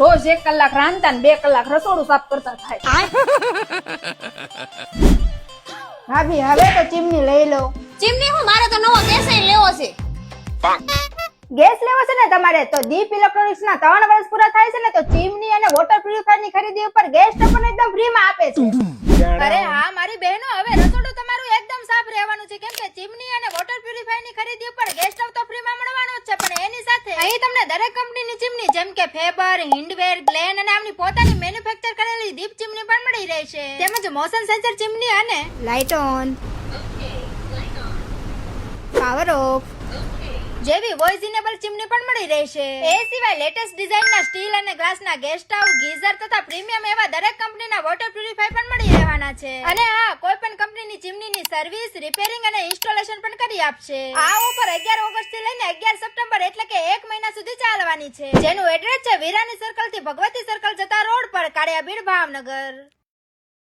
રોજ 1 કલાક રાંધતા ને 2 કલાક રસોડું સાફ કરતા થાય. ભાભી હવે તો ચીમની લઈ લો. ચીમની હું મારે તો નવો ગેસ લેવો છે. ગેસ લેવો છે ને તમારે તો દીપ ઇલેક્ટ્રોનિક્સ ના 3 વર્ષ પૂરા થાય છે ને તો ચીમની અને વોટર પ્યુરિફાયર ની ખરીદી ઉપર ગેસ ટોકન એકદમ ફ્રી માં આપે છે. અરે હા મારી બહેનો, હવે રસોડું તમારું એકદમ સાફ રહેવાનું છે, કેમ કે ચીમની અને વોટર પ્યુરિફાયર ની ખરીદી ઉપર ગેસ સ્ટવ તો ફ્રી માં મળવાનો જ છે, પણ એની સાથે અહીં તમને દરેક કંપનીની ચીમની જેમ કે ફેબર, હિન્ડવેર, ગ્લેન અને આમની પોતાની મેન્યુફેક્ચર કરેલી દીપ ચીમની પણ મળી રહેશે, તેમજ મોશન સેન્સર ચીમની અને લાઇટ ઓન, પાવર ઓફ જેવી વોઇસ ઇનેબલ ચીમની પણ મળી રહેશે. એ સિવાય લેટેસ્ટ ડિઝાઇનના સ્ટીલ અને ગ્લાસના ગેસ સ્ટવ, ગીઝર તથા પ્રીમિયમ એવા દરેક કંપનીના વોટર પ્યુરિફાયર પણ મળી રહેવાના છે. અને હા, કોઈ પણ કંપનીની ચીમનીની સર્વિસ, રિપેરિંગ અને ઇન્સ્ટોલેશન પણ કરી આપશે. આ ઓફર 11 ઓગસ્ટ થી લઈને 11 સપ્ટેમ્બર એટલે કે 1 મહિના સુધી ચાલવાની છે, જેનું એડ્રેસ છે વિરાની સર્કલ થી ભગવતી સર્કલ જતા રોડ પર, કાળિયાબીડ, ભાવનગર.